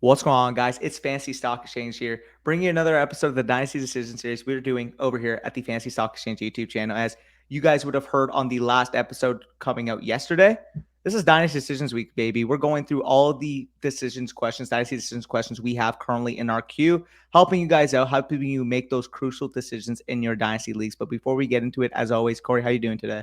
What's going on, guys? It's Fantasy Stock Exchange here, bringing you another episode of the Dynasty Decision Series we're doing over here at the Fantasy Stock Exchange YouTube channel. As you guys would have heard on the last episode coming out yesterday, this is Dynasty Decisions Week, baby. We're going through all of the Dynasty Decisions questions we have currently in our queue, helping you guys out, helping you make those crucial decisions in your Dynasty leagues. But before we get into it, as always, Corey, how you doing today?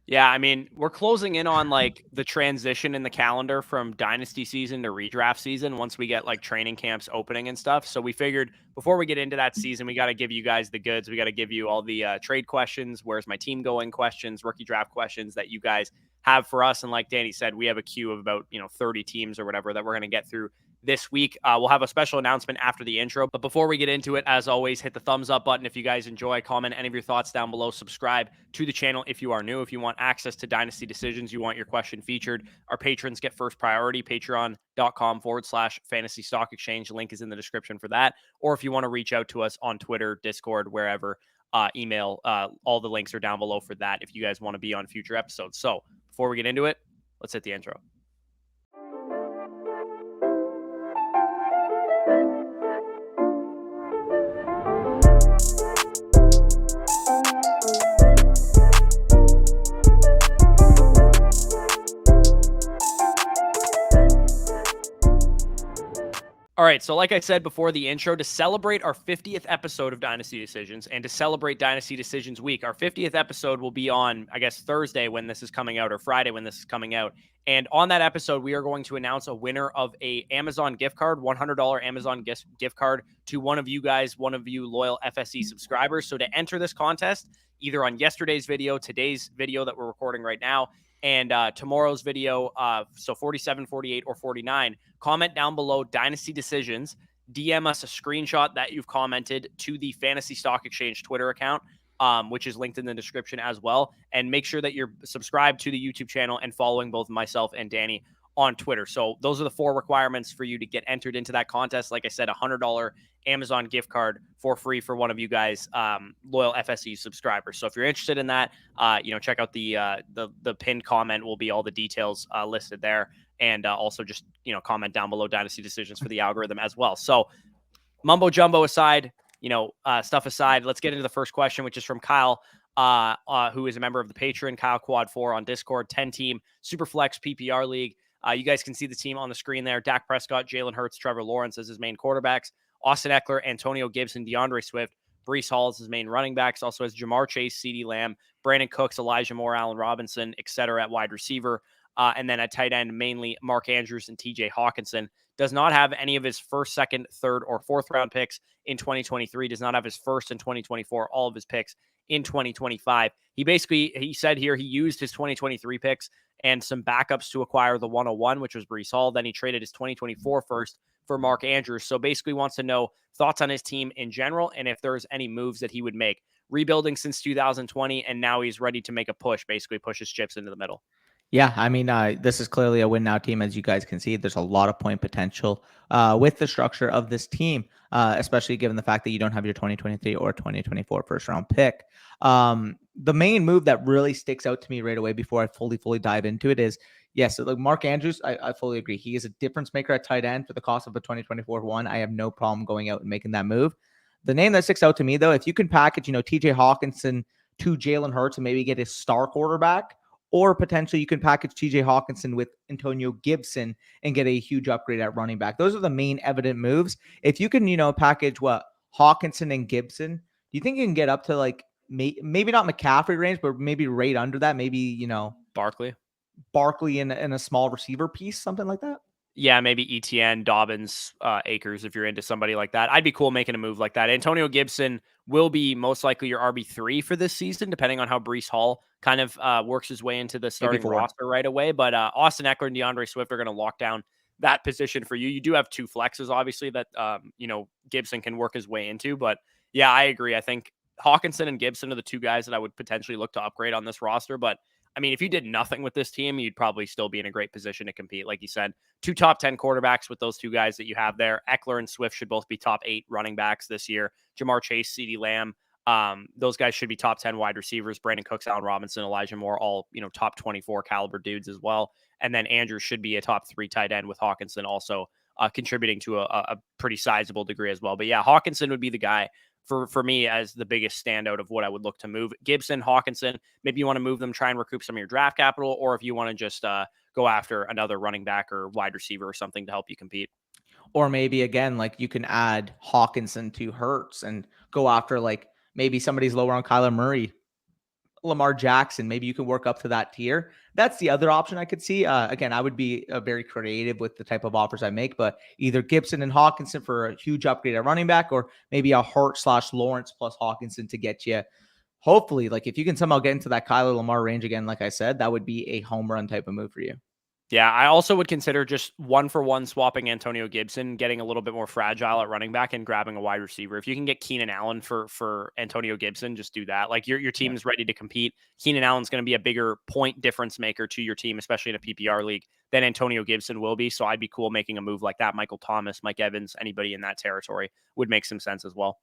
Yeah, I mean, we're closing in on like the transition in the calendar from dynasty season to redraft season once we get like training camps opening and stuff. So we figured before we get into that season, we got to give you guys the goods. We got to give you all the trade questions, where's my team going questions, rookie draft questions that you guys have for us. And like Danny said, we have a queue of about 30 teams or whatever that we're going to get through this week. We'll have a special announcement after the intro. But before we get into it, as always, hit the thumbs up button if you guys enjoy. Comment any of your thoughts down below. Subscribe to the channel if you are new. If you want access to Dynasty Decisions, you want your question featured, our patrons get first priority. Patreon.com/fantasy stock exchange. Link is in the description for that. Or if you want to reach out to us on Twitter, Discord, wherever, email, all the links are down below for that if you guys want to be on future episodes. So before we get into it, let's hit the intro. All right, so like I said before the intro, to celebrate our 50th episode of Dynasty Decisions and to celebrate Dynasty Decisions Week, our 50th episode will be on, I guess, Thursday when this is coming out or Friday when this is coming out. And on that episode, we are going to announce a winner of a Amazon gift card, $100 Amazon gift card to one of you guys, one of you loyal FSE subscribers. So to enter this contest, either on yesterday's video, today's video that we're recording right now, and tomorrow's video, so 47, 48, or 49, comment down below Dynasty Decisions. DM us a screenshot that you've commented to the Fantasy Stock Exchange Twitter account, which is linked in the description as well. And make sure that you're subscribed to the YouTube channel and following both myself and Danny on Twitter. So those are the 4 requirements for you to get entered into that contest. Like I said, $100 Amazon gift card for free for one of you guys, loyal FSE subscribers. So if you're interested in that, check out the pinned comment. Will be all the details listed there, and also just comment down below Dynasty Decisions for the algorithm as well. So mumbo jumbo aside, stuff aside, let's get into the first question, which is from Kyle. Who is a member of the Patron, Kyle Quad 4 on Discord, 10-team Superflex PPR League. You guys can see the team on the screen there. Dak Prescott, Jalen Hurts, Trevor Lawrence as his main quarterbacks. Austin Eckler, Antonio Gibson, DeAndre Swift, Breece Hall as his main running backs. Also has Jamar Chase, CeeDee Lamb, Brandon Cooks, Elijah Moore, Allen Robinson, etc. at wide receiver. And then at tight end, mainly Mark Andrews and TJ Hawkinson. Does not have any of his first, second, third, or fourth round picks in 2023. Does not have his first in 2024. All of his picks in 2025. He said here he used his 2023 picks and some backups to acquire the 101, which was Breece Hall. Then he traded his 2024 first for Mark Andrews. So basically wants to know thoughts on his team in general and if there's any moves that he would make. Rebuilding since 2020, and now he's ready to make a push, basically push his chips into the middle. Yeah, I mean, this is clearly a win now team, as you guys can see. There's a lot of point potential with the structure of this team, especially given the fact that you don't have your 2023 or 2024 first round pick. The main move that really sticks out to me right away before I fully dive into it is, yes, so like Mark Andrews, I fully agree. He is a difference maker at tight end for the cost of a 2024 one. I have no problem going out and making that move. The name that sticks out to me, though, if you can package, TJ Hawkinson to Jalen Hurts and maybe get his star quarterback, or potentially you can package TJ Hawkinson with Antonio Gibson and get a huge upgrade at running back. Those are the main evident moves. If you can, package Hawkinson and Gibson, do you think you can get up to like maybe not McCaffrey range, but maybe right under that? Maybe, Barkley in a small receiver piece, something like that? Yeah, maybe ETN, Dobbins, Akers, if you're into somebody like that. I'd be cool making a move like that. Antonio Gibson will be most likely your RB3 for this season, depending on how Breece Hall kind of works his way into the starting roster right away. But Austin Eckler and DeAndre Swift are going to lock down that position for you. You do have 2 flexes, obviously, that, Gibson can work his way into. But, yeah, I agree. I think Hawkinson and Gibson are the 2 guys that I would potentially look to upgrade on this roster. But, I mean, if you did nothing with this team, you'd probably still be in a great position to compete. Like you said, 2 top 10 quarterbacks with those 2 guys that you have there. Eckler and Swift should both be top 8 running backs this year. Jamar Chase, CeeDee Lamb, those guys should be top 10 wide receivers. Brandon Cooks, Allen Robinson, Elijah Moore, all, top 24 caliber dudes as well. And then Andrews should be a top 3 tight end with Hawkinson also contributing to a pretty sizable degree as well. But yeah, Hawkinson would be the guy for me as the biggest standout of what I would look to move. Gibson, Hawkinson, maybe you want to move them, try and recoup some of your draft capital, or if you want to just go after another running back or wide receiver or something to help you compete. Or maybe again, like you can add Hawkinson to Hurts and go after like maybe somebody's lower on Kyler Murray, Lamar Jackson. Maybe you can work up to that tier. That's the other option I could see. Again, I would be very creative with the type of offers I make, but either Gibson and Hawkinson for a huge upgrade at running back, or maybe a Hurt/Lawrence plus Hawkinson to get you. Hopefully, like if you can somehow get into that Kyler Lamar range again, like I said, that would be a home run type of move for you. Yeah, I also would consider just 1-for-1 swapping Antonio Gibson, getting a little bit more fragile at running back and grabbing a wide receiver. If you can get Keenan Allen for Antonio Gibson, just do that. Like your team is ready to compete. Keenan Allen's going to be a bigger point difference maker to your team, especially in a PPR league, than Antonio Gibson will be. So I'd be cool making a move like that. Michael Thomas, Mike Evans, anybody in that territory would make some sense as well.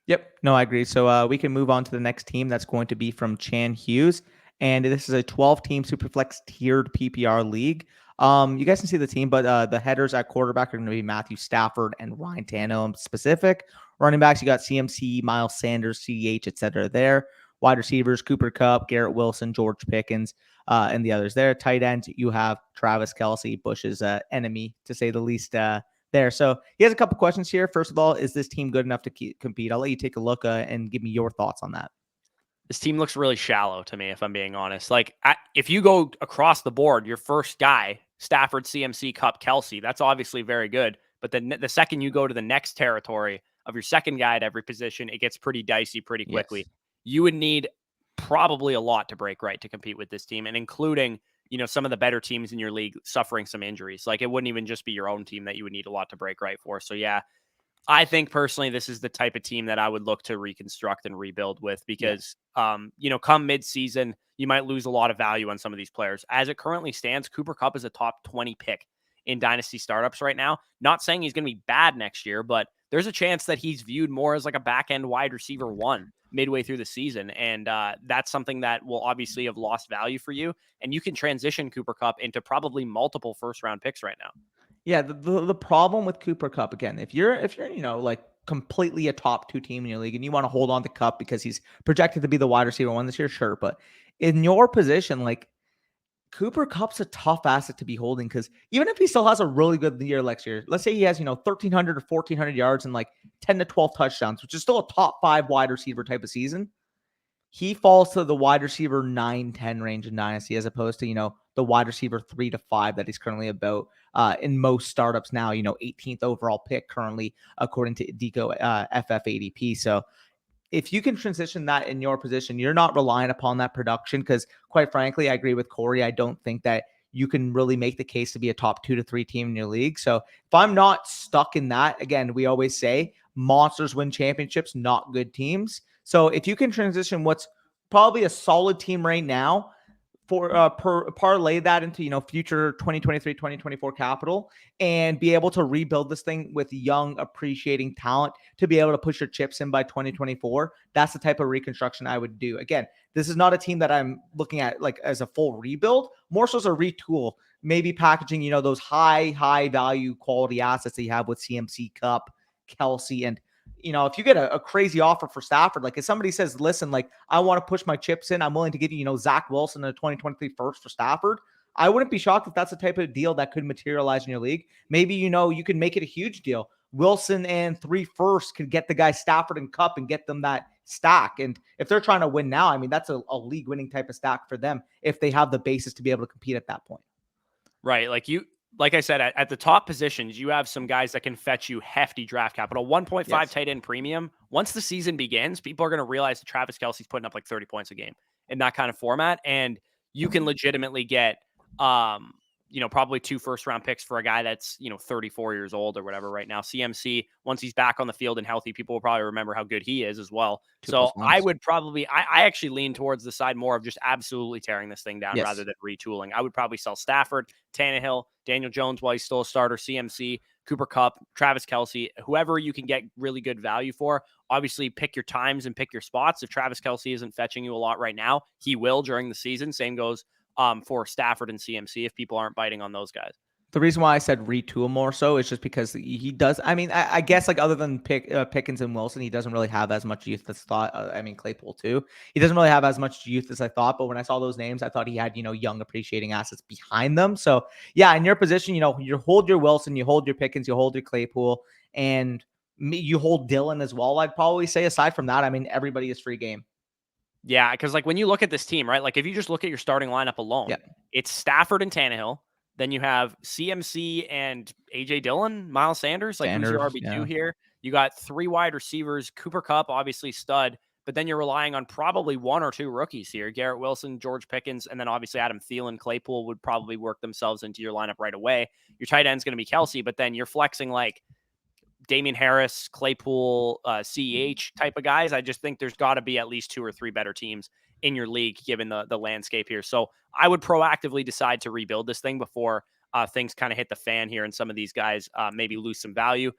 Yep. No, I agree. So we can move on to the next team. That's going to be from Chan Hughes. And this is a 12-team Superflex tiered PPR league. You guys can see the team, but the headers at quarterback are going to be Matthew Stafford and Ryan Tannehill specific. Running backs, you got CMC, Miles Sanders, CH, etc. there. Wide receivers, Cooper Kupp, Garrett Wilson, George Pickens, and the others there. Tight ends, you have Travis Kelce, Bush's enemy, to say the least, there. So he has a couple questions here. First of all, is this team good enough to compete? I'll let you take a look and give me your thoughts on that. This team looks really shallow to me, if I'm being honest. Like, if you go across the board, your first guy, Stafford, CMC, Kupp, Kelce, that's obviously very good. But then the second you go to the next territory of your second guy at every position, it gets pretty dicey pretty quickly. Yes. You would need probably a lot to break right to compete with this team, and including, some of the better teams in your league suffering some injuries. Like, it wouldn't even just be your own team that you would need a lot to break right for. So yeah, I think personally, this is the type of team that I would look to reconstruct and rebuild with because, come mid-season, you might lose a lot of value on some of these players. As it currently stands, Cooper Kupp is a top 20 pick in Dynasty startups right now. Not saying he's going to be bad next year, but there's a chance that he's viewed more as like a back-end wide receiver one midway through the season. And that's something that will obviously have lost value for you. And you can transition Cooper Kupp into probably multiple first-round picks right now. Yeah, the problem with Cooper Kupp, again, if you're like completely a top 2 team in your league and you want to hold on to Kupp because he's projected to be the wide receiver one this year, sure. But in your position, like Cooper Kupp's a tough asset to be holding because even if he still has a really good year next year, let's say he has 1,300 or 1,400 yards and like 10 to 12 touchdowns, which is still a top 5 wide receiver type of season. He falls to the wide receiver 9-10 range in Dynasty as opposed to, the wide receiver 3 to 5 that he's currently about in most startups now, 18th overall pick currently, according to Deco FF80P. So if you can transition that in your position, you're not relying upon that production because quite frankly, I agree with Corey. I don't think that you can really make the case to be a top 2 to 3 team in your league. So if I'm not stuck in that, again, we always say monsters win championships, not good teams. So if you can transition what's probably a solid team right now for parlay that into future 2023 2024 capital and be able to rebuild this thing with young appreciating talent to be able to push your chips in by 2024, that's the type of reconstruction I would do. Again, this is not a team that I'm looking at like as a full rebuild, more so as a retool, maybe packaging those high value quality assets that you have with CMC, Kupp, Kelce, and if you get a crazy offer for Stafford, like if somebody says, listen, like I want to push my chips in, I'm willing to give you, Zach Wilson in the 2023 first for Stafford. I wouldn't be shocked if that's the type of deal that could materialize in your league. Maybe, you can make it a huge deal. Wilson and 3 firsts could get the guy Stafford and Kupp and get them that stack. And if they're trying to win now, I mean, that's a league winning type of stack for them if they have the basis to be able to compete at that point. Right. Like I said, at the top positions, you have some guys that can fetch you hefty draft capital. 1.5 tight end premium. Once the season begins, people are going to realize that Travis Kelce's putting up like 30 points a game in that kind of format. And you can legitimately get, probably 2 first-round picks for a guy that's, 34 years old or whatever right now. CMC, once he's back on the field and healthy, people will probably remember how good he is as well. So I would probably, I actually lean towards the side more of just absolutely tearing this thing down rather than retooling. I would probably sell Stafford, Tannehill, Daniel Jones while he's still a starter, CMC, Cooper Kupp, Travis Kelce, whoever you can get really good value for. Obviously, pick your times and pick your spots. If Travis Kelce isn't fetching you a lot right now, he will during the season. Same goes for Stafford and CMC if people aren't biting on those guys. The reason why I said retool more so is just because he does. I mean, I guess like other than Pickens and Wilson, he doesn't really have as much youth as thought. I mean, Claypool too. He doesn't really have as much youth as I thought. But when I saw those names, I thought he had young appreciating assets behind them. So yeah, in your position, you hold your Wilson, you hold your Pickens, you hold your Claypool, and you hold Dylan as well. I'd probably say aside from that, I mean, everybody is free game. Yeah, because like when you look at this team, right? Like if you just look at your starting lineup alone, Yeah, it's Stafford and Tannehill. Then you have CMC and AJ Dillon, Miles Sanders. Like who's your Sanders. RB2 Yeah, here? You got 3 wide receivers, Cooper Cup, obviously stud, but then you're relying on probably 1 or 2 rookies here. Garrett Wilson, George Pickens, and then obviously Adam Thielen, Claypool would probably work themselves into your lineup right away. Your tight end's going to be Kelsey, but then you're flexing like Damian Harris, Claypool, CEH type of guys. I just think there's got to be at least 2 or 3 better teams in your league given the landscape here. So I would proactively decide to rebuild this thing before things kind of hit the fan here and some of these guys maybe lose some value.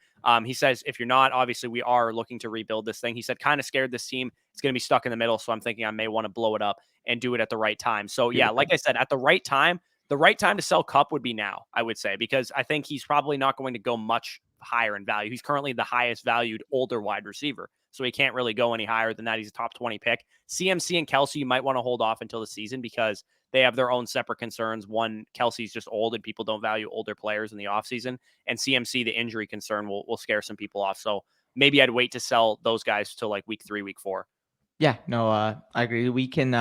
He says, if you're not, obviously we are looking to rebuild this thing. He said, kind of scared this team. It's going to be stuck in the middle. So I'm thinking I may want to blow it up and do it at the right time. So yeah, like I said, at the right time, the right time to sell Cup would be now, I would say, because I think he's probably not going to go much higher in value. He's currently the highest valued older wide receiver. So he can't really go any higher than that. He's a top 20 pick. CMC and Kelsey, you might want to hold off until the season because they have their own separate concerns. One, Kelsey's just old and people don't value older players in the offseason. And CMC, the injury concern will scare some people off. So maybe I'd wait to sell those guys till like week 3, week 4. Yeah, no, I agree. We can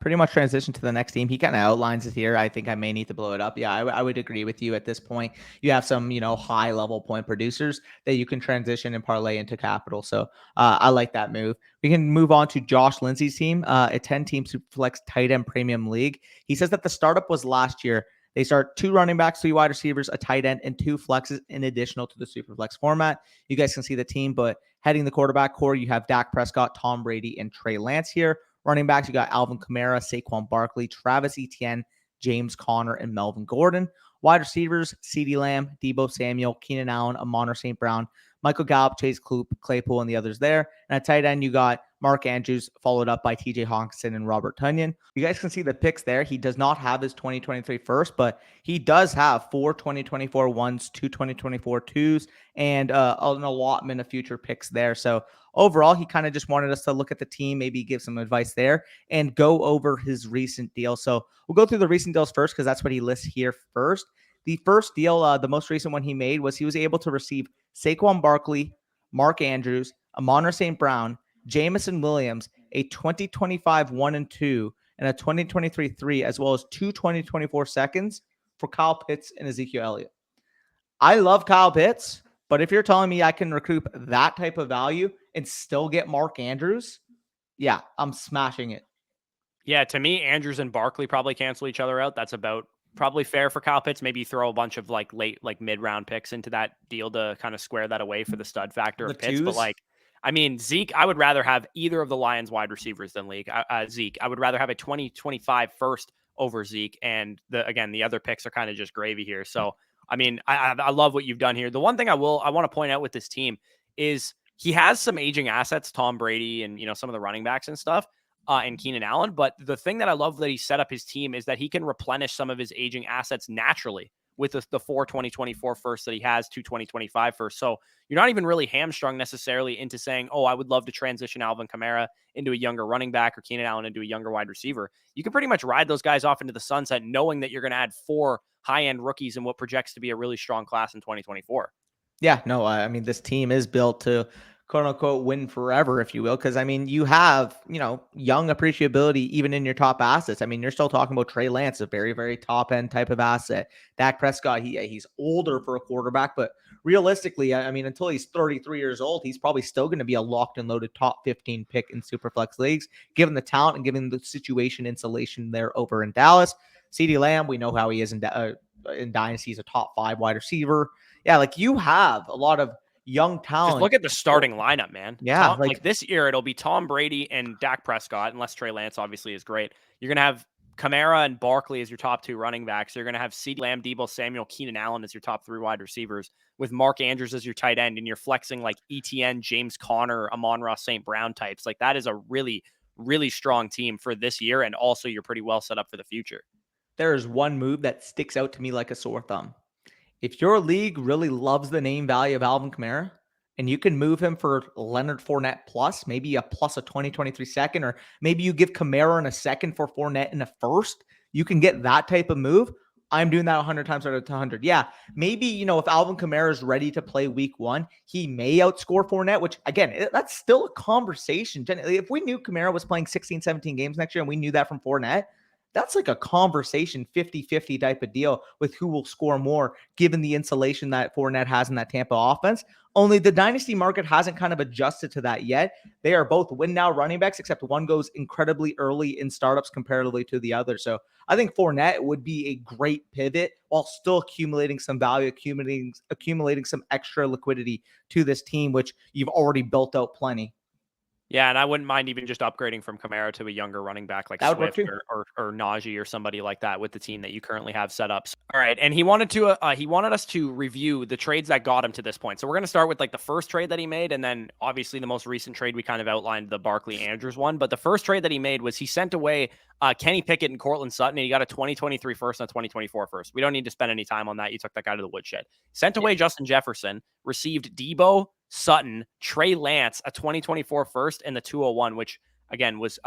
pretty much transition to the next team. He kind of outlines it here. I think I may need to blow it up. Yeah, I would agree with you at this point. You have some, high level point producers that you can transition and parlay into capital. So I like that move. We can move on to Josh Lindsay's team, a 10-team Superflex tight end premium league. He says that the startup was last year. They start 2 running backs, 3 wide receivers, a tight end, and 2 flexes in additional to the Superflex format. You guys can see the team, but heading the quarterback core, you have Dak Prescott, Tom Brady, and Trey Lance here. Running backs, you got Alvin Kamara, Saquon Barkley, Travis Etienne, James Conner, and Melvin Gordon. Wide receivers, CeeDee Lamb, Deebo Samuel, Keenan Allen, Amon St. Brown, Michael Gallup, Chase Claypool, and the others there. And at tight end, you got Mark Andrews, followed up by TJ Hawkinson and Robert Tonyan. You guys can see the picks there. He does not have his 2023 first, but he does have 4 2024 ones, 2 2024 twos, and an allotment of future picks there. So overall, he kind of just wanted us to look at the team, maybe give some advice there, and go over his recent deal. So we'll go through the recent deals first because that's what he lists here first. The first deal, the most recent one he made, was he was able to receive Saquon Barkley, Mark Andrews, Amon St. Brown, Jamison Williams, a 2025 1 and 2, and a 2023 3, as well as 2 2024 seconds for Kyle Pitts and Ezekiel Elliott. I love Kyle Pitts, but if you're telling me I can recoup that type of value and still get Mark Andrews, yeah, I'm smashing it. Yeah, to me, Andrews and Barkley probably cancel each other out. That's about probably fair for Kyle Pitts. Maybe throw a bunch of like late, like mid-round picks into that deal to kind of square that away for the stud factor The of Pitts. But twos, like, I mean, Zeke, I would rather have either of the Lions wide receivers than Zeke. I would rather have a 2025 first over Zeke. And the other picks are kind of just gravy here. So, I mean, I love what you've done here. The one thing I want to point out with this team is he has some aging assets, Tom Brady and, some of the running backs and stuff and Keenan Allen. But the thing that I love that he set up his team is that he can replenish some of his aging assets naturally with the 4 2024 first that he has, 2 2025 first. So you're not even really hamstrung necessarily into saying, oh, I would love to transition Alvin Kamara into a younger running back or Keenan Allen into a younger wide receiver. You can pretty much ride those guys off into the sunset knowing that you're going to add 4 high-end rookies in what projects to be a really strong class in 2024. yeah, no, I mean, this team is built to quote unquote win forever, if you will. Cause I mean, you have, young appreciability even in your top assets. I mean, you're still talking about Trey Lance, a very, very top end type of asset. Dak Prescott, he's older for a quarterback, but realistically, I mean, until he's 33 years old, he's probably still going to be a locked and loaded top 15 pick in Superflex leagues, given the talent and given the situation insulation there over in Dallas. CeeDee Lamb, we know how he is in Dynasty. He's a top 5 wide receiver. Yeah, like you have a lot of young Just talent. look at the starting lineup, man. Yeah, Like this year, it'll be Tom Brady and Dak Prescott, unless Trey Lance obviously is great. You're going to have Kamara and Barkley as your top 2 running backs. You're going to have CeeDee Lamb, Deebo Samuel, Keenan Allen as your top 3 wide receivers, with Mark Andrews as your tight end, and you're flexing like ETN, James Conner, Amon-Ra St. Brown types. Like that is a really, really strong team for this year, and also you're pretty well set up for the future. there is one move that sticks out to me like a sore thumb. If your league really loves the name value of Alvin Kamara and you can move him for Leonard Fournette plus, maybe a plus a 2023 second, or maybe you give Kamara in a second for Fournette in a first, you can get that type of move. I'm doing that 100 times out of 100. Yeah, maybe, if Alvin Kamara is ready to play week one, he may outscore Fournette, which, again, that's still a conversation. Generally, if we knew Kamara was playing 16, 17 games next year and we knew that from Fournette, that's like a conversation 50-50 type of deal with who will score more, given the insulation that Fournette has in that Tampa offense. Only the dynasty market hasn't kind of adjusted to that yet. They are both win now running backs, except one goes incredibly early in startups comparatively to the other. So I think Fournette would be a great pivot while still accumulating some value, accumulating some extra liquidity to this team, which you've already built out plenty. Yeah, and I wouldn't mind even just upgrading from Kamara to a younger running back like That would work Swift too. or Najee or somebody like that with the team that you currently have set up. All right, and he wanted us to review the trades that got him to this point. So we're going to start with like the first trade that he made, and then obviously the most recent trade we kind of outlined, the Barkley Andrews one. But the first trade that he made was he sent away Kenny Pickett and Cortland Sutton, and he got a 2023 first and a 2024 first. We don't need to spend any time on that. You took that guy to the woodshed. Sent away Justin Jefferson, received Debo, Sutton, Trey Lance, a 2024 first, and the 201, which again was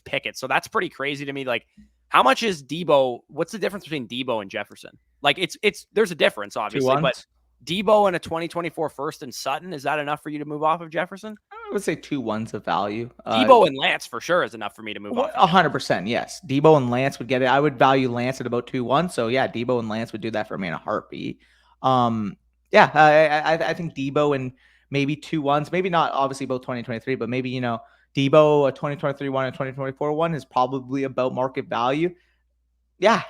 Pickett. So that's pretty crazy to me. Like, how much is Debo? What's the difference between Debo and Jefferson? Like, it's there's a difference, obviously, but Debo and a 2024 first and Sutton, is that enough for you to move off of Jefferson? I would say 2 1s of value. Debo and Lance for sure is enough for me to move off. 100%, yes. Debo and Lance would get it. I would value Lance at about 2-1. So yeah, Debo and Lance would do that for me in a heartbeat. Yeah, I think Debo and maybe 2-1s, maybe not obviously both 2023, but maybe Debo a 2023 one and 2024 one is probably about market value. Yeah,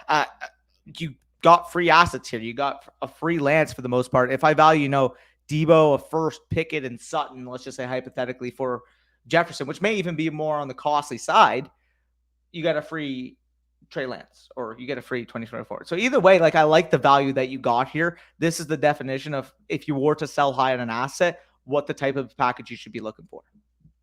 you got free assets here. You got a free Lance for the most part. If I value, Debo, a first, Pickett, and Sutton, let's just say hypothetically for Jefferson, which may even be more on the costly side, you got a free Trey Lance or you get a free 2024. So either way, like I like the value that you got here. This is the definition of if you were to sell high on an asset, what the type of package you should be looking for.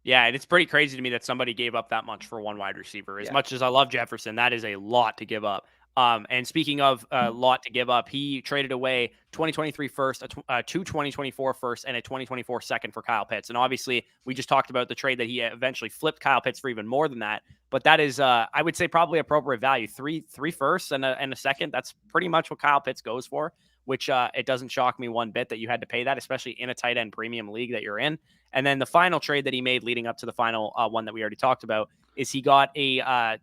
Yeah, and it's pretty crazy to me that somebody gave up that much for one wide receiver. As much as I love Jefferson, that is a lot to give up. And speaking of a lot to give up, he traded away 2023 first, two 2024 first, and a 2024 second for Kyle Pitts. And obviously, we just talked about the trade that he eventually flipped Kyle Pitts for even more than that. But that is, I would say, probably appropriate value. Three firsts and a second. That's pretty much what Kyle Pitts goes for. Which it doesn't shock me one bit that you had to pay that, especially in a tight end premium league that you're in. And then the final trade that he made leading up to the final one that we already talked about is he got a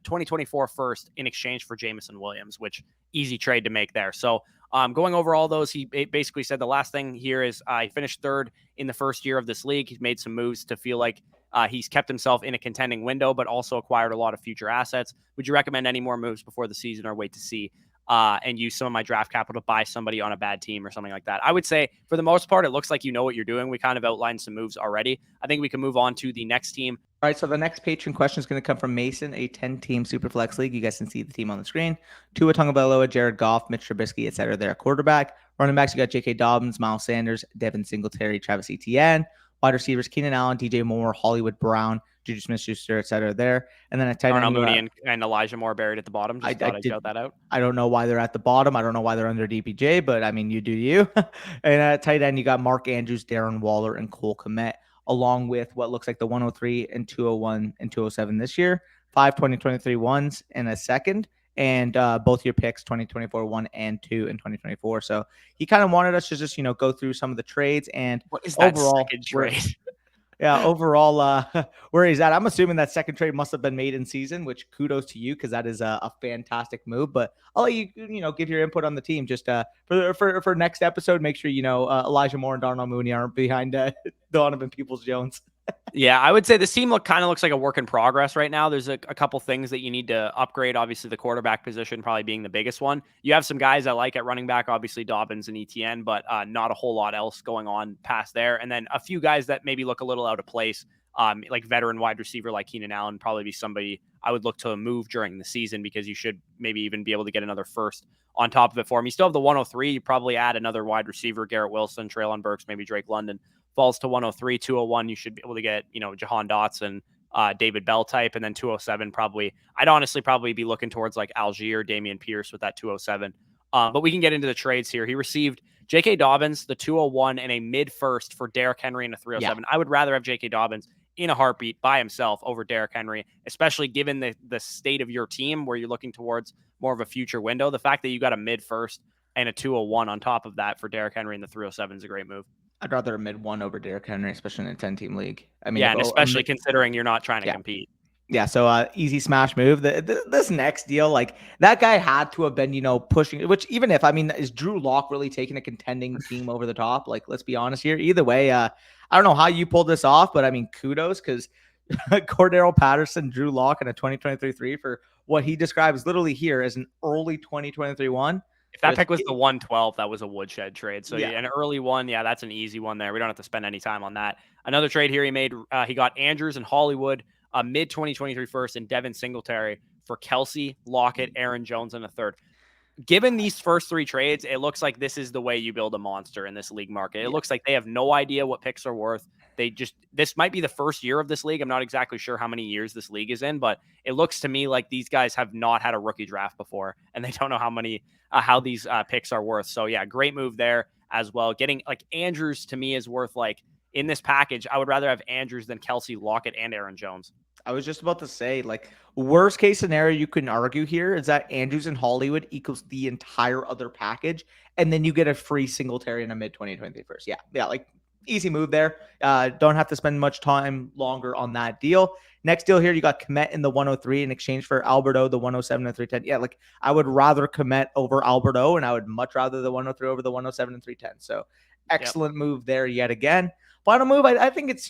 2024 first in exchange for Jameson Williams, which easy trade to make there. So going over all those, he basically said the last thing here is he finished third in the first year of this league. He's made some moves to feel like he's kept himself in a contending window, but also acquired a lot of future assets. Would you recommend any more moves before the season or wait to see? And use some of my draft capital to buy somebody on a bad team or something like that. I would say for the most part, it looks like you know what you're doing. We kind of outlined some moves already. I think we can move on to the next team. All right, so the next Patron question is going to come from Mason, a 10-team Superflex league. You guys can see the team on the screen. Tua Tagovailoa, Jared Goff, Mitch Trubisky, etc. They're a quarterback. Running backs, you got J.K. Dobbins, Miles Sanders, Devin Singletary, Travis Etienne. Wide receivers, Keenan Allen, DJ Moore, Hollywood Brown, Juju Smith-Schuster, etc. there. And then a tight end, Mooney and Elijah Moore buried at the bottom. Just thought I'd shout that out. I don't know why they're at the bottom. I don't know why they're under DPJ, but I mean, you do you. And at tight end, you got Mark Andrews, Darren Waller, and Cole Kmet, along with what looks like the 103 and 201 and 207 this year. 5 2023 ones and a second. And both your picks, 2024 1 and 2 in 2024. So he kind of wanted us to just, go through some of the trades and what is that overall second trade. Yeah, overall, where he's at. I'm assuming that second trade must have been made in season, which kudos to you because that is a fantastic move. But I'll let you, give your input on the team. Just for next episode, make sure Elijah Moore and Darnell Mooney aren't behind Donovan Peoples-Jones. Yeah, I would say this team kind of looks like a work in progress right now. There's a couple things that you need to upgrade. Obviously, the quarterback position probably being the biggest one. You have some guys I like at running back, obviously Dobbins and Etienne, but not a whole lot else going on past there. And then a few guys that maybe look a little out of place, like veteran wide receiver like Keenan Allen, probably be somebody I would look to move during the season because you should maybe even be able to get another first on top of it for him. You still have the 103. You probably add another wide receiver, Garrett Wilson, Treylon Burks, maybe Drake London. Falls to 103, 201, you should be able to get, Jahan Dotson, David Bell type, and then 207 probably. I'd honestly probably be looking towards like Algier, Damian Pierce with that 207. But we can get into the trades here. He received J.K. Dobbins, the 201, and a mid-first for Derrick Henry in a 307. I would rather have J.K. Dobbins in a heartbeat by himself over Derrick Henry, especially given the state of your team where you're looking towards more of a future window. The fact that you got a mid-first and a 201 on top of that for Derrick Henry in the 307 is a great move. I'd rather a mid one over Derrick Henry, especially in a 10-team league. I mean, yeah, and especially considering you're not trying to compete. Yeah, so easy smash move. This next deal, like that guy had to have been, pushing. Which even if is Drew Lock really taking a contending team over the top? Like, let's be honest here. Either way, I don't know how you pulled this off, but I mean, kudos because Cordero Patterson, Drew Lock, and a 2023 for what he describes literally here as an early 2023 one. If that pick was the 112, that was a woodshed trade. So an early one, that's an easy one there. We don't have to spend any time on that. Another trade here he made, he got Andrews and Hollywood, a mid 2023 first, and Devin Singletary for Kelsey, Lockett, Aaron Jones, and a third. Given these first three trades, it looks like this is the way you build a monster in this league market. It looks like they have no idea what picks are worth. This might be the first year of this league. I'm not exactly sure how many years this league is in, but it looks to me like these guys have not had a rookie draft before, and they don't know how these picks are worth. So great move there as well. Getting like Andrews to me is worth like in this package. I would rather have Andrews than Kelsey, Lockett, and Aaron Jones. I was just about to say, like, worst case scenario you can argue here is that Andrews and Hollywood equals the entire other package, and then you get a free Singletary in a mid 2023 first. Yeah, like easy move there. Don't have to spend much time longer on that deal. Next deal here, you got Kmet in the 103 in exchange for Alberto, the 107 and 310. Yeah, like I would rather Kmet over Alberto, and I would much rather the 103 over the 107 and 310. So excellent move there yet again. Final move, I think it's,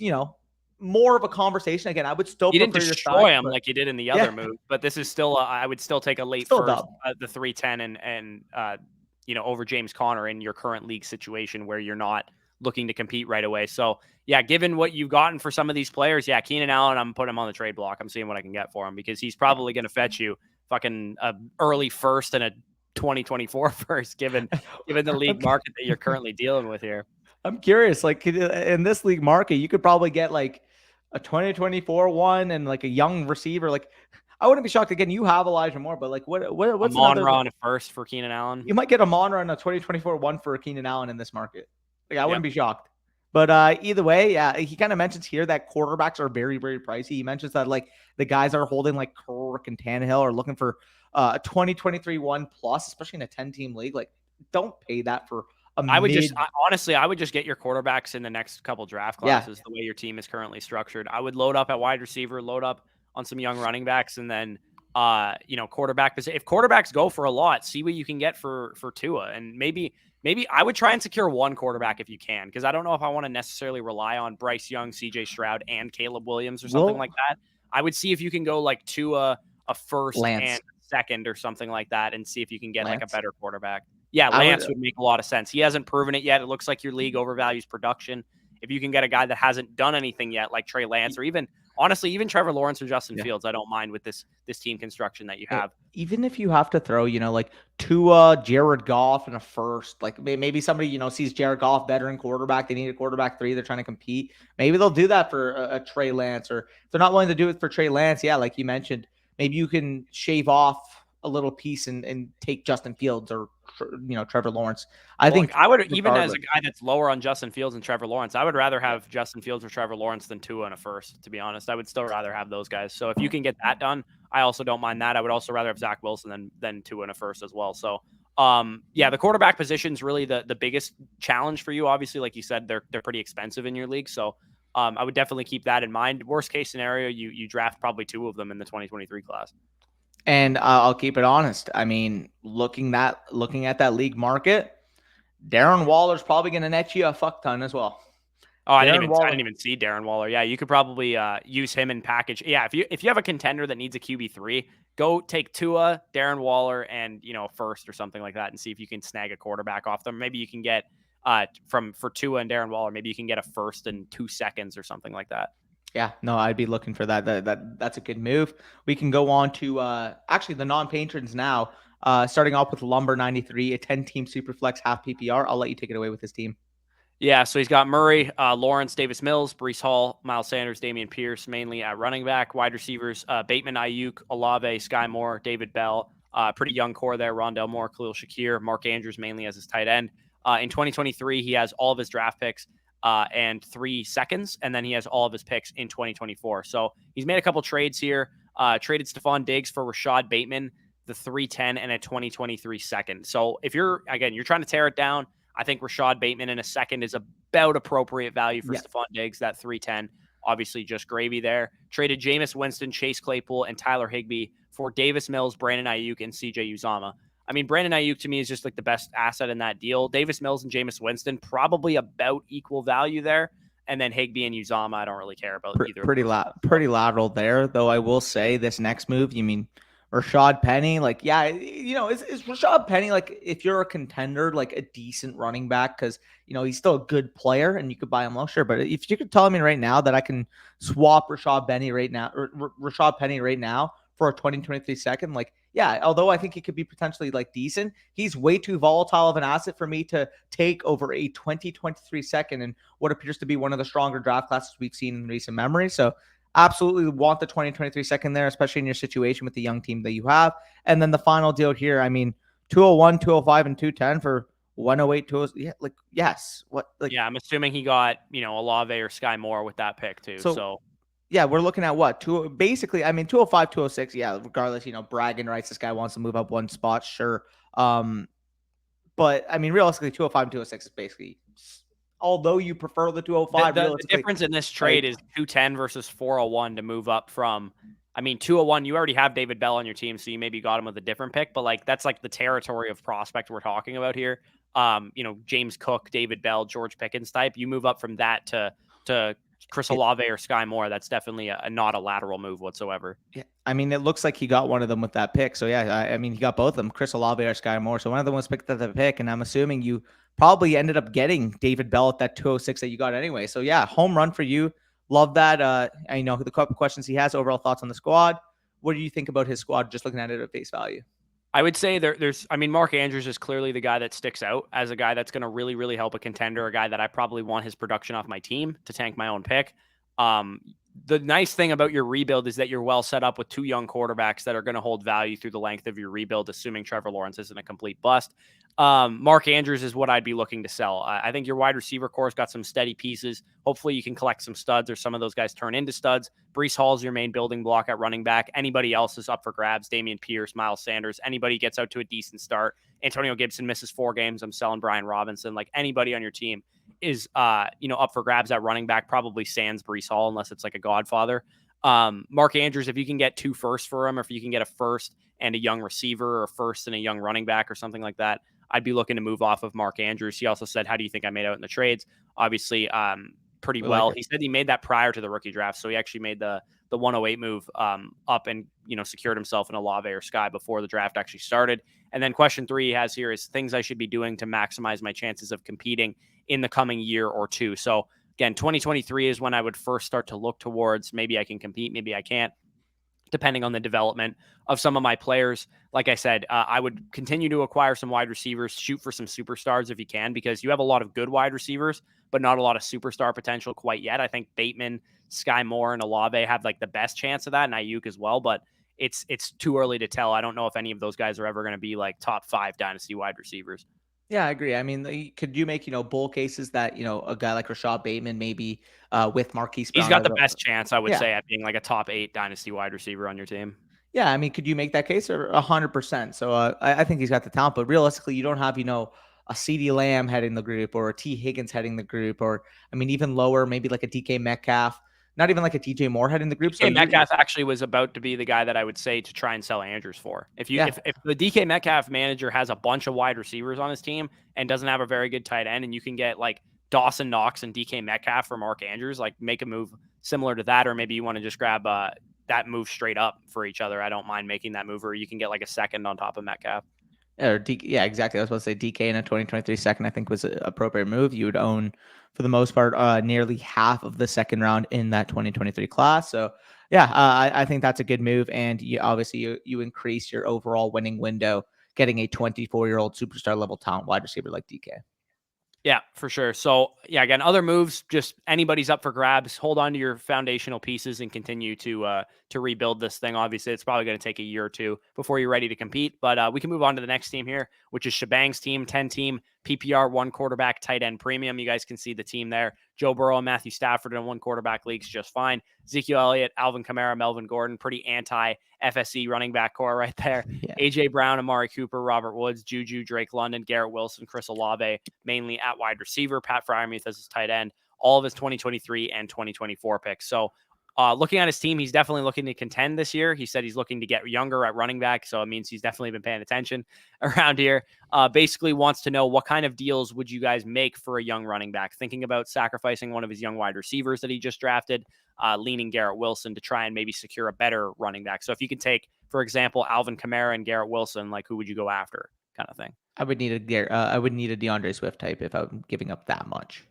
more of a conversation. Again, I would still you didn't destroy him like you did in the other move, but this is still I would still take a late first, the 310 and over James Conner in your current league situation where you're not looking to compete right away. So given what you've gotten for some of these players, Keenan Allen, I'm putting him on the trade block. I'm seeing what I can get for him because he's probably going to fetch you fucking early first and a 2024 first, given the league market that you're currently dealing with here. I'm curious, like in this league market, you could probably get like a 2024 one and like a young receiver. Like I wouldn't be shocked. Again, you have Elijah Moore, but like what's Monra on a first for Keenan Allen? You might get a Monra and a 2024 one for Keenan Allen in this market. Like I wouldn't be shocked. But either way, he kind of mentions here that quarterbacks are very, very pricey. He mentions that like the guys are holding like Kirk and Tannehill are looking for a 2023 one plus, especially in a 10-team league. Like don't pay that for honestly, I would just get your quarterbacks in the next couple draft classes the way your team is currently structured. I would load up at wide receiver, load up on some young running backs, and then quarterback. If quarterbacks go for a lot, see what you can get for Tua, and maybe I would try and secure one quarterback if you can, because I don't know if I want to necessarily rely on Bryce Young, CJ Stroud, and Caleb Williams or something like that. I would see if you can go like Tua, a first and second or something like that, and see if you can get like a better quarterback. Yeah, Lance would make a lot of sense. He hasn't proven it yet. It looks like your league overvalues production. If you can get a guy that hasn't done anything yet, like Trey Lance, or even Trevor Lawrence or Justin Fields, I don't mind with this team construction that you have. Even if you have to throw, like Tua, Jared Goff in a first, like maybe somebody, sees Jared Goff, veteran quarterback, they need a quarterback 3, they're trying to compete. Maybe they'll do that for a Trey Lance, or if they're not willing to do it for Trey Lance, like you mentioned, maybe you can shave off a little piece and take Justin Fields or Trevor Lawrence. I think I would, even as a guy that's lower on Justin Fields and Trevor Lawrence, I would rather have Justin Fields or Trevor Lawrence than Tua in a first, to be honest. I would still rather have those guys. So if you can get that done, I also don't mind that. I would also rather have Zach Wilson than Tua in a first as well. So the quarterback position is really the biggest challenge for you. Obviously, like you said, they're pretty expensive in your league. So I would definitely keep that in mind. Worst case scenario, you draft probably 2 of them in the 2023 class. And I'll keep it honest. I mean, looking at that league market, Darren Waller's probably going to net you a fuck ton as well. Oh, I didn't even see Darren Waller. Yeah, you could probably use him in package. Yeah, if you have a contender that needs a QB3, go take Tua, Darren Waller, and first or something like that, and see if you can snag a quarterback off them. Maybe you can get for Tua and Darren Waller, maybe you can get a first and 2 seconds or something like that. Yeah, no, I'd be looking for that. That's a good move. We can go on to actually the non-patrons now. Starting off with Lumber 93, a 10-team Superflex half PPR. I'll let you take it away with his team. Yeah, so he's got Murray, Lawrence, Davis Mills, Breece Hall, Miles Sanders, Damian Pierce, mainly at running back. Wide receivers, Bateman, Ayuk, Olave, Sky Moore, David Bell. Pretty young core there. Rondell Moore, Khalil Shakir, Mark Andrews mainly as his tight end. In 2023, he has all of his draft picks and 3 seconds, and then he has all of his picks in 2024. So he's made a couple trades here. Traded Stephon Diggs for Rashad Bateman, the 310, and a 2023 second. So if you're trying to tear it down, I think Rashad Bateman in a second is about appropriate value for Stephon Diggs. That 310, obviously just gravy there. Traded Jameis Winston, Chase Claypool, and Tyler Higbee for Davis Mills, Brandon Ayuk, and CJ Uzama. I mean, Brandon Ayuk to me is just like the best asset in that deal. Davis Mills and Jameis Winston, probably about equal value there. And then Higbee and Uzama, I don't really care about either. Pretty lateral there, though. I will say this next move, you mean Rashad Penny? Like, yeah, is Rashad Penny, like, if you're a contender, like a decent running back, because he's still a good player and you could buy him low, sure. But if you could tell me right now that I can swap Rashad Penny right now, for a 2023 second, like, yeah, although I think he could be potentially like decent, he's way too volatile of an asset for me to take over a 2023 second and what appears to be one of the stronger draft classes we've seen in recent memory. So absolutely want the 2023 second there, especially in your situation with the young team that you have. And then the final deal here, I mean, 201, 205, and 210 for 108, 208. Yeah, like, yes. What? Like, yeah, I'm assuming he got, Olave or Sky Moore with that pick too. So yeah, we're looking at what? Basically, I mean, 205, 206. Yeah, regardless, bragging rights. This guy wants to move up one spot, sure. But I mean, realistically, 205 and 206 is basically, although you prefer the 205, the difference in this trade is 210 versus 401 to move up from. I mean, 201, you already have David Bell on your team, so you maybe got him with a different pick, but like that's like the territory of prospect we're talking about here. James Cook, David Bell, George Pickens type. You move up from that to Chris Olave or Sky Moore. That's definitely not a lateral move whatsoever. Yeah, I mean, it looks like he got one of them with that pick. So yeah, I mean, he got both of them, Chris Olave or Sky Moore. So one of them was picked at the pick, and I'm assuming you probably ended up getting David Bell at that 206 that you got anyway. So yeah, home run for you. Love that. I know the couple questions he has. Overall thoughts on the squad. What do you think about his squad? Just looking at it at face value. I would say Mark Andrews is clearly the guy that sticks out as a guy that's going to really, really help a contender, a guy that I probably want his production off my team to tank my own pick. The nice thing about your rebuild is that you're well set up with 2 young quarterbacks that are going to hold value through the length of your rebuild, assuming Trevor Lawrence isn't a complete bust. Mark Andrews is what I'd be looking to sell. I think your wide receiver core's got some steady pieces. Hopefully you can collect some studs or some of those guys turn into studs. Breece Hall's your main building block at running back. Anybody else is up for grabs. Damian Pierce, Miles Sanders, anybody gets out to a decent start. Antonio Gibson misses 4 games. I'm selling Brian Robinson. Like anybody on your team is, up for grabs at running back, probably sans Breece Hall, unless it's like a godfather. Mark Andrews, if you can get 2 firsts for him, or if you can get a first and a young receiver or a first and a young running back or something like that, I'd be looking to move off of Mark Andrews. He also said, how do you think I made out in the trades? Obviously, pretty well. He said he made that prior to the rookie draft. So he actually made the 108 move up and, secured himself in Olave or Sky before the draft actually started. And then question 3 he has here is things I should be doing to maximize my chances of competing in the coming year or two. So again, 2023 is when I would first start to look towards maybe I can compete, maybe I can't, depending on the development of some of my players. Like I said, I would continue to acquire some wide receivers, shoot for some superstars if you can, because you have a lot of good wide receivers, but not a lot of superstar potential quite yet. I think Bateman, Sky Moore, and Olave have like the best chance of that, and Ayuk as well, but it's too early to tell. I don't know if any of those guys are ever going to be like top 5 dynasty wide receivers. Yeah, I agree. I mean, could you make, bull cases that, a guy like Rashad Bateman, maybe with Marquise Brown? He's got the best chance, I would say, at being like a top 8 dynasty wide receiver on your team. Yeah, I mean, could you make that case? Or 100%. So I think he's got the talent, but realistically, you don't have, a CeeDee Lamb heading the group or a T. Higgins heading the group, or, I mean, even lower, maybe like a DK Metcalf. Not even like a DJ Moore heading the group. DK Metcalf actually was about to be the guy that I would say to try and sell Andrews for. If the DK Metcalf manager has a bunch of wide receivers on his team and doesn't have a very good tight end, and you can get like Dawson Knox and DK Metcalf for Mark Andrews, like make a move similar to that, or maybe you want to just grab that move straight up for each other. I don't mind making that move, or you can get like a second on top of Metcalf. Yeah, exactly. I was about to say DK in a 2023 second, I think was an appropriate move. You would own, for the most part, nearly half of the second round in that 2023 class. So, yeah, I think that's a good move. And you increase your overall winning window, getting a 24-year-old superstar level talent wide receiver like DK. Yeah, for sure. So, yeah, again, other moves, just anybody's up for grabs. Hold on to your foundational pieces and continue to rebuild this thing. Obviously, it's probably going to take a year or two before you're ready to compete. But we can move on to the next team here, which is Shabang's team, 10-team PPR, one quarterback, tight end premium. You guys can see the team there. Joe Burrow and Matthew Stafford in one quarterback leagues just fine. Ezekiel Elliott, Alvin Kamara, Melvin Gordon, pretty anti-FSE running back core right there. Yeah. A.J. Brown, Amari Cooper, Robert Woods, Juju, Drake London, Garrett Wilson, Chris Olave, mainly at wide receiver. Pat Freiermuth as his tight end. All of his 2023 and 2024 picks. So looking at his team, he's definitely looking to contend this year. He said he's looking to get younger at running back, so it means he's definitely been paying attention around here. Basically wants to know what kind of deals would you guys make for a young running back, thinking about sacrificing one of his young wide receivers that he just drafted, leaning Garrett Wilson to try and maybe secure a better running back. So if you could take, for example, Alvin Kamara and Garrett Wilson, like who would you go after kind of thing? I would need a DeAndre Swift type if I'm giving up that much.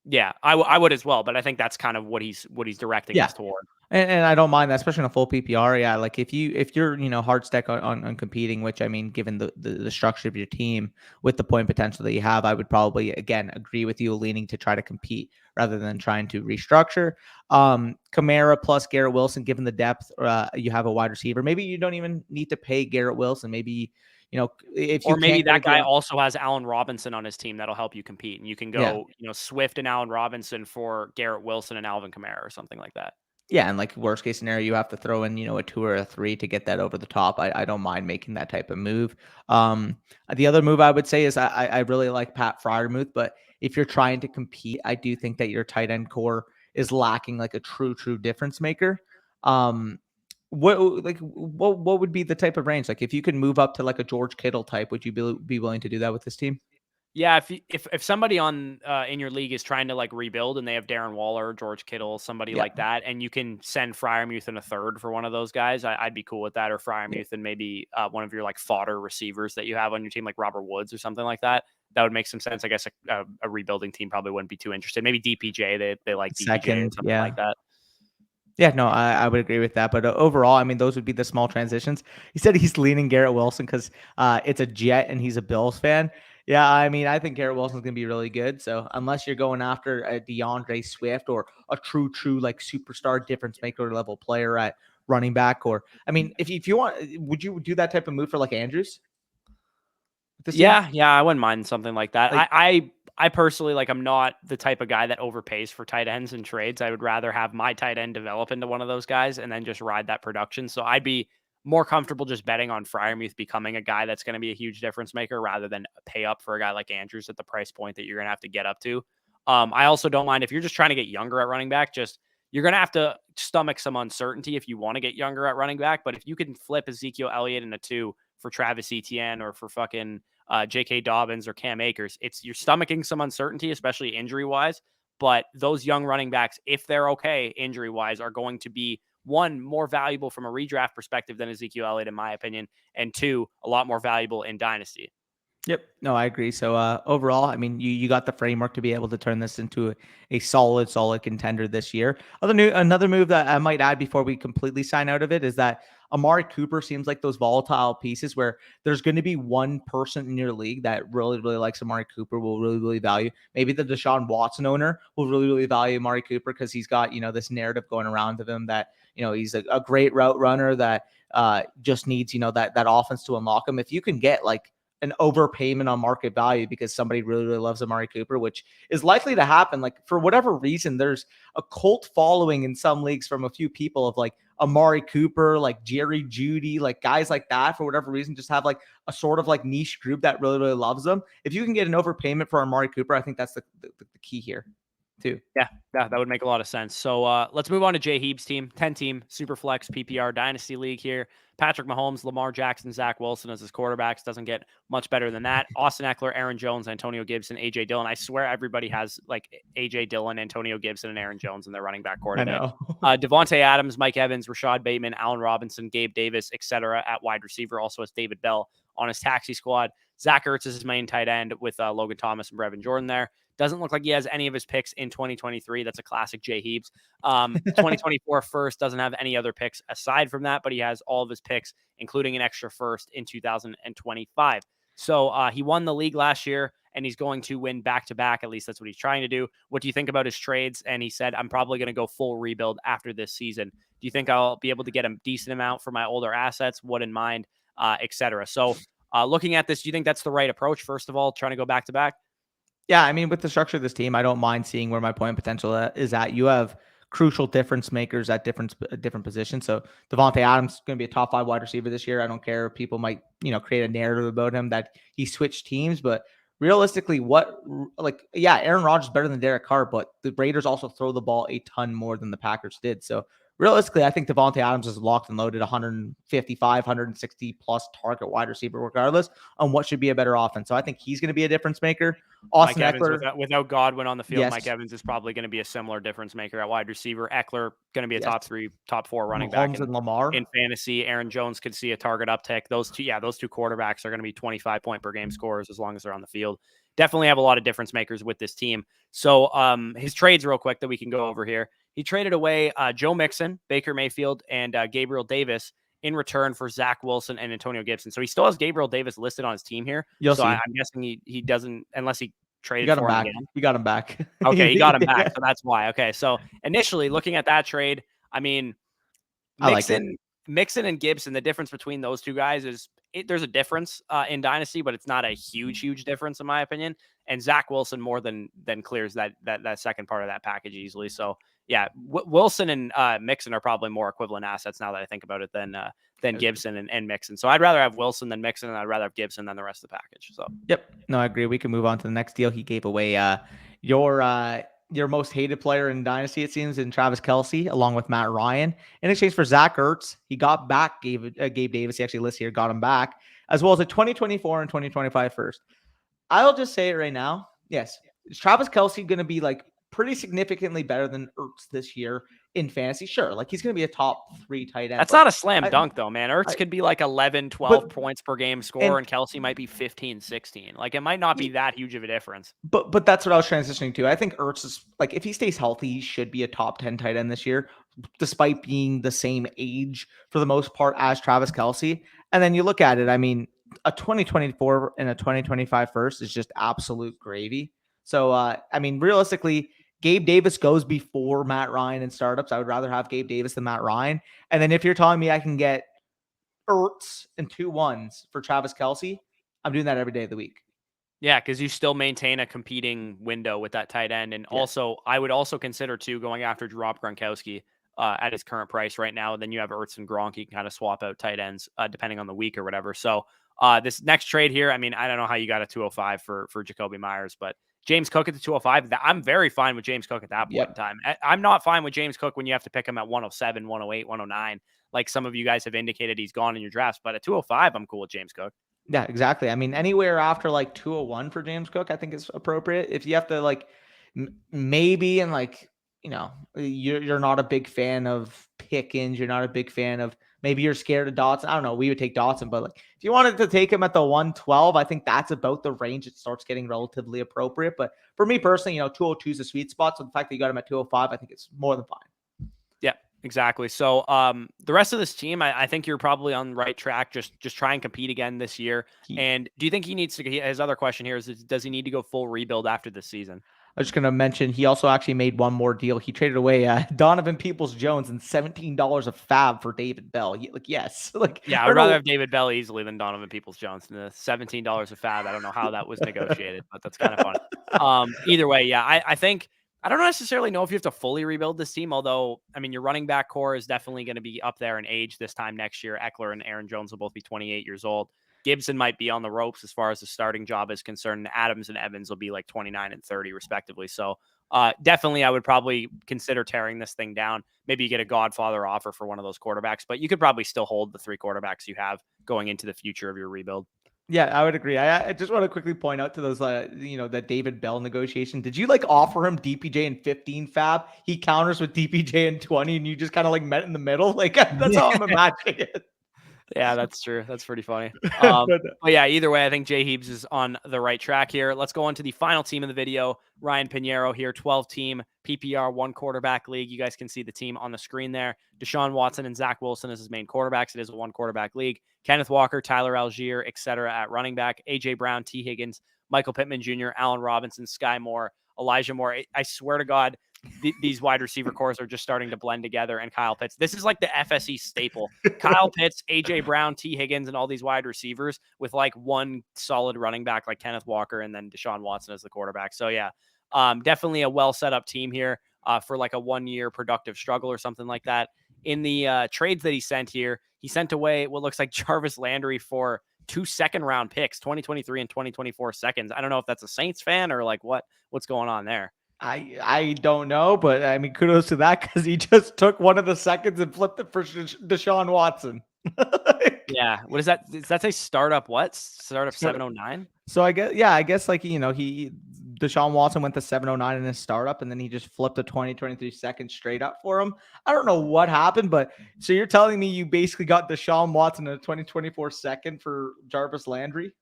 Yeah, I would as well, but I think that's kind of what he's directing us toward. And I don't mind that, especially in a full PPR. Yeah, like if you're hard stack on competing, which I mean, given the structure of your team with the point potential that you have, I would probably again agree with you, leaning to try to compete rather than trying to restructure. Kamara plus Garrett Wilson, given the depth, you have a wide receiver. Maybe you don't even need to pay Garrett Wilson. Maybe if you Or maybe can't that guy also has Allen Robinson on his team that'll help you compete, and you can go, Swift and Allen Robinson for Garrett Wilson and Alvin Kamara or something like that. Yeah, and like worst case scenario, you have to throw in, a 2 or a 3 to get that over the top. I don't mind making that type of move. The other move I would say is I really like Pat Freiermuth, but if you're trying to compete, I do think that your tight end core is lacking like a true difference maker. What would be the type of range? Like if you could move up to like a George Kittle type, would you be willing to do that with this team? Yeah, if somebody on in your league is trying to like rebuild and they have Darren Waller, George Kittle, somebody like that, and you can send Freiermuth in a third for one of those guys, I'd be cool with that. Or Freiermuth and maybe one of your like fodder receivers that you have on your team, like Robert Woods or something like that. That would make some sense. I guess a rebuilding team probably wouldn't be too interested. Maybe DPJ, they like DPJ or Second, something like that. Yeah, no, I would agree with that. But overall, I mean, those would be the small transitions. He said he's leaning Garrett Wilson because it's a Jet and he's a Bills fan. Yeah, I mean, I think Garrett Wilson's going to be really good. So unless you're going after a DeAndre Swift or a true like superstar difference maker level player at running back, or I mean, if you want, would you do that type of move for like Andrews? Yeah, I wouldn't mind something like that. Like, I personally, like, I'm not the type of guy that overpays for tight ends and trades. I would rather have my tight end develop into one of those guys and then just ride that production. So I'd be more comfortable just betting on Freiermuth becoming a guy that's going to be a huge difference maker rather than pay up for a guy like Andrews at the price point that you're going to have to get up to. I also don't mind if you're just trying to get younger at running back, you're going to have to stomach some uncertainty if you want to get younger at running back. But if you can flip Ezekiel Elliott in a 2 for Travis Etienne or for fucking J.K. Dobbins or Cam Akers, you're stomaching some uncertainty, especially injury wise. But those young running backs, if they're okay injury wise, are going to be one, more valuable from a redraft perspective than Ezekiel Elliott, in my opinion, and two, a lot more valuable in Dynasty. Yep. No, I agree. So overall, I mean, you got the framework to be able to turn this into a solid contender this year. Another move that I might add before we completely sign out of it is that Amari Cooper seems like those volatile pieces where there's going to be one person in your league that really likes Amari Cooper, will really value. Maybe the Deshaun Watson owner will really value Amari Cooper because he's got, this narrative going around of him that, he's a great route runner that just needs, that offense to unlock him. If you can get like an overpayment on market value because somebody really loves Amari Cooper, which is likely to happen. Like for whatever reason, there's a cult following in some leagues from a few people of like Amari Cooper, like Jerry Jeudy, like guys like that, for whatever reason, just have like a sort of like niche group that really loves them. If you can get an overpayment for Amari Cooper, I think that's the key here too. Yeah, that would make a lot of sense. So let's move on to Jheebs Team, 10-team Superflex PPR Dynasty League here. Patrick Mahomes, Lamar Jackson, Zach Wilson as his quarterbacks. Doesn't get much better than that. Austin Eckler, Aaron Jones, Antonio Gibson, AJ Dillon. I swear everybody has like AJ Dillon, Antonio Gibson, and Aaron Jones in their running back core today. Devontae Adams, Mike Evans, Rashad Bateman, Allen Robinson, Gabe Davis, etc. at wide receiver. Also has David Bell on his taxi squad. Zach Ertz is his main tight end with Logan Thomas and Brevin Jordan there. Doesn't look like he has any of his picks in 2023. That's a classic Jheebs. 2024 first, doesn't have any other picks aside from that, but he has all of his picks, including an extra first in 2025. So he won the league last year, and he's going to win back-to-back. At least that's what he's trying to do. What do you think about his trades? And he said, I'm probably going to go full rebuild after this season. Do you think I'll be able to get a decent amount for my older assets? What in mind, etc.? So Looking at this, do you think that's the right approach? First of all, trying to go back to back. Yeah, I mean, with the structure of this team, I don't mind seeing where my point potential is at. You have crucial difference makers at different positions. So Devontae Adams is going to be a top 5 wide receiver this year. I don't care if people might create a narrative about him that he switched teams, but realistically, Aaron Rodgers is better than Derek Carr, but the Raiders also throw the ball a ton more than the Packers did. So realistically, I think Devontae Adams is locked and loaded, 155, 160 plus target wide receiver, regardless on what should be a better offense. So I think he's going to be a difference maker. Austin Mike Evans, Eckler, without Godwin on the field, yes. Mike Evans is probably going to be a similar difference maker at wide receiver. Eckler going to be a Yes. top 3, top 4 running Mahomes back and Lamar. in fantasy. Aaron Jones could see a target uptick. Those two quarterbacks are going to be 25 point per game scorers as long as they're on the field. Definitely have a lot of difference makers with this team. So his trades real quick that we can go over here. He traded away Joe Mixon, Baker Mayfield, and Gabriel Davis in return for Zach Wilson and Antonio Gibson. So he still has Gabriel Davis listed on his team here. You'll see. I'm guessing he doesn't, unless he traded You got for him him back. again. You got him back. Okay, he got him back. So that's why. Okay, so initially looking at that trade, I mean, Mixon and Gibson, the difference between those two guys is there's a difference in Dynasty, but it's not a huge difference in my opinion. And Zach Wilson more than clears that second part of that package easily. So yeah, Wilson and Mixon are probably more equivalent assets now that I think about it than Gibson and Mixon. So I'd rather have Wilson than Mixon, and I'd rather have Gibson than the rest of the package. So yep, no, I agree. We can move on to the next deal. He gave away your most hated player in Dynasty, it seems, in Travis Kelce, along with Matt Ryan, in exchange for Zach Ertz. He got back Gabe Davis. He actually lists here, got him back, as well as a 2024 and 2025 first. I'll just say it right now. Yes, is Travis Kelce going to be like pretty significantly better than Ertz this year in fantasy? Sure, like he's going to be a top 3 tight end. That's not a slam dunk though, man. Ertz could be like 11, 12 points per game score, and Kelce might be 15, 16. Like it might not be that huge of a difference. But that's what I was transitioning to. I think Ertz is like, if he stays healthy, he should be a top 10 tight end this year, despite being the same age for the most part as Travis Kelce. And then you look at it, I mean, a 2024 and a 2025 first is just absolute gravy. So, I mean, realistically, Gabe Davis goes before Matt Ryan in startups. I would rather have Gabe Davis than Matt Ryan. And then if you're telling me I can get Ertz and 2 1s for Travis Kelce, I'm doing that every day of the week. Yeah, because you still maintain a competing window with that tight end. And also, I would also consider, too, going after Rob Gronkowski at his current price right now. Then you have Ertz and Gronk. You can kind of swap out tight ends depending on the week or whatever. So this next trade here, I mean, I don't know how you got a 205 for Jacoby Myers, but James Cook at the 205, I'm very fine with James Cook at that point in time. I'm not fine with James Cook when you have to pick him at 107, 108, 109. Like some of you guys have indicated he's gone in your drafts. But at 205, I'm cool with James Cook. Yeah, exactly. I mean, anywhere after like 201 for James Cook, I think is appropriate. If you have to like maybe, and like, you're not a big fan of Pickens, you're not a big fan of, maybe you're scared of Dotson. I don't know. We would take Dotson, but like if you wanted to take him at the 112, I think that's about the range it starts getting relatively appropriate. But for me personally, 202 is a sweet spot. So the fact that you got him at 205, I think it's more than fine. Yeah, exactly. So the rest of this team, I think you're probably on the right track. Just try and compete again this year. And do you think he needs to? His other question here is, does he need to go full rebuild after this season? I was just going to mention, he also actually made one more deal. He traded away Donovan Peoples-Jones and $17 of fab for David Bell. Yes. Yeah, I'd rather have David Bell easily than Donovan Peoples-Jones. And the $17 of fab, I don't know how that was negotiated, but that's kind of fun. Either way, yeah, I think, I don't necessarily know if you have to fully rebuild this team, although, I mean, your running back core is definitely going to be up there in age this time next year. Eckler and Aaron Jones will both be 28 years old. Gibson might be on the ropes as far as the starting job is concerned. Adams and Evans will be like 29 and 30 respectively. So definitely I would probably consider tearing this thing down. Maybe you get a Godfather offer for one of those quarterbacks, but you could probably still hold the 3 quarterbacks you have going into the future of your rebuild. Yeah, I would agree. I just want to quickly point out to those, that David Bell negotiation. Did you offer him DPJ in 15 fab? He counters with DPJ in 20, and you just kind of met in the middle. That's how I'm imagining it. Yeah, that's true. That's pretty funny. But yeah, either way, I think Jheebs is on the right track here. Let's go on to the final team of the video. Ryan Pinheiro here, 12-team PPR 1 quarterback league. You guys can see the team on the screen there. Deshaun Watson and Zach Wilson as his main quarterbacks. It is a 1 quarterback league. Kenneth Walker, Tyler Algier, etc. at running back. AJ Brown, T. Higgins, Michael Pittman Jr., Allen Robinson, Sky Moore, Elijah Moore. I swear to God, these wide receiver cores are just starting to blend together. And Kyle Pitts, this is like the FSE staple. Kyle Pitts, AJ Brown, T Higgins, and all these wide receivers with like one solid running back like Kenneth Walker, and then Deshaun Watson as the quarterback. So yeah, definitely a well set up team here for like a 1 year productive struggle or something like that. In the trades that he sent here, he sent away what looks like Jarvis Landry for 2 second-round picks, 2023 and 2024 seconds. I don't know if that's a Saints fan or like what's going on there. I don't know, but I mean, kudos to that because he just took one of the seconds and flipped it for Deshaun Watson. Yeah. What is that? Does that say startup what? Startup 709? So I guess like, Deshaun Watson went to 709 in his startup, and then he just flipped a 2023 second straight up for him. I don't know what happened, but so you're telling me you basically got Deshaun Watson in a 2024 second for Jarvis Landry?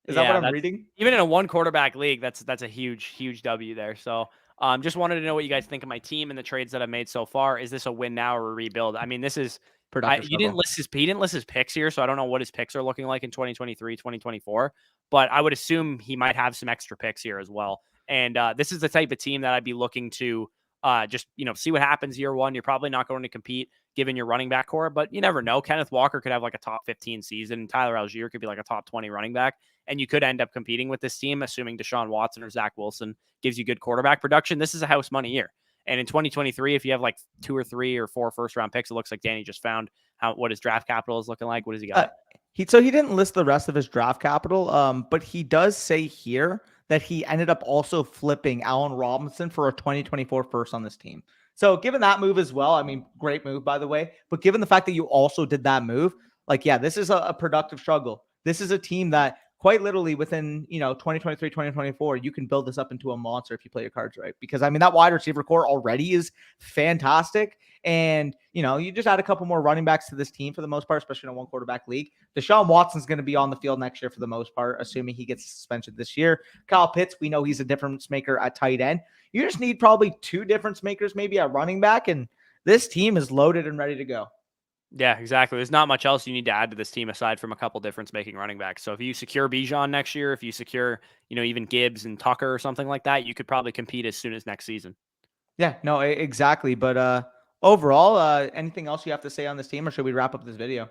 Is that what I'm reading? Even in a one quarterback league, that's a huge W there. So just wanted to know what you guys think of my team and the trades that I've made so far. Is this a win now or a rebuild? I mean, this is he didn't list his picks here, so I don't know what his picks are looking like in 2023, 2024. But I would assume he might have some extra picks here as well. And this is the type of team that I'd be looking to just see what happens year one. You're probably not going to compete given your running back core, but you never know. Kenneth Walker could have like a top 15 season. Tyler Algier could be like a top 20 running back. And you could end up competing with this team, assuming Deshaun Watson or Zach Wilson gives you good quarterback production. This is a house money year. And in 2023, if you have like 2 or 3 or 4 first round picks, it looks like Danny just found what his draft capital is looking like. What does he got? He didn't list the rest of his draft capital, but he does say here that he ended up also flipping Allen Robinson for a 2024 first on this team. So given that move as well, I mean, great move, by the way, but given the fact that you also did that move, like, yeah, this is a productive struggle. This is a team that quite literally within, 2023, 2024, you can build this up into a monster if you play your cards right. Because, I mean, that wide receiver core already is fantastic. And, you just add a couple more running backs to this team for the most part, especially in a one quarterback league. Deshaun Watson's going to be on the field next year for the most part, assuming he gets suspension this year. Kyle Pitts, we know he's a difference maker at tight end. You just need probably 2 difference makers maybe at running back, and this team is loaded and ready to go. Yeah, exactly. There's not much else you need to add to this team aside from a couple difference-making running backs. So if you secure Bijan next year, if you secure, even Gibbs and Tucker or something like that, you could probably compete as soon as next season. Yeah, no, exactly. But overall, anything else you have to say on this team, or should we wrap up this video?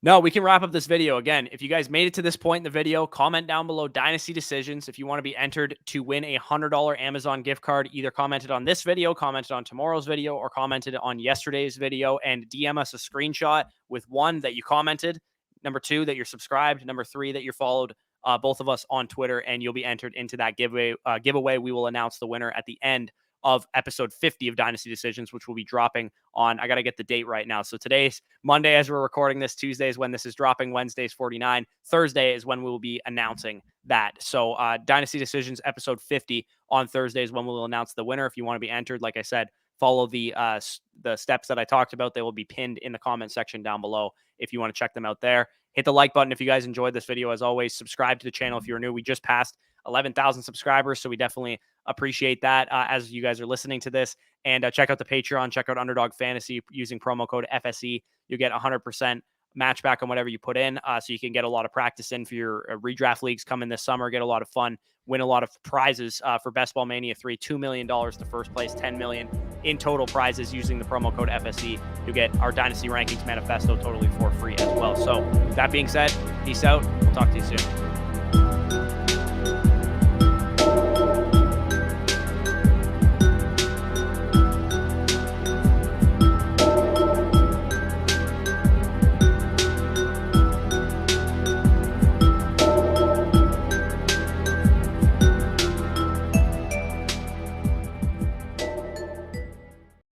No, we can wrap up this video. Again, if you guys made it to this point in the video, comment down below Dynasty Decisions. If you want to be entered to win a $100 Amazon gift card, either commented on this video, commented on tomorrow's video, or commented on yesterday's video, and DM us a screenshot with 1 that you commented, number 2 that you're subscribed, number 3 that you're followed both of us on Twitter, and you'll be entered into that giveaway. We will announce the winner at the end of episode 50 of Dynasty Decisions, which will be dropping on, I got to get the date right now. So today's Monday as we're recording this, Tuesday is when this is dropping, Wednesday's 49, Thursday is when we will be announcing that. So Dynasty Decisions episode 50 on Thursday is when we'll announce the winner. If you want to be entered, like I said, follow the steps that I talked about. They will be pinned in the comment section down below if you want to check them out there. Hit the like button if you guys enjoyed this video. As always, subscribe to the channel if you're new. We just passed 11,000 subscribers, so we definitely appreciate that as you guys are listening to this. And check out the Patreon, check out Underdog Fantasy using promo code FSE. You get 100% match back on whatever you put in, so you can get a lot of practice in for your redraft leagues coming this summer, get a lot of fun, win a lot of prizes for Best Ball Mania 3, $2 million to first place, $10 million in total prizes using the promo code FSE. You get our Dynasty Rankings Manifesto totally for free as well. So with that being said, peace out. We'll talk to you soon.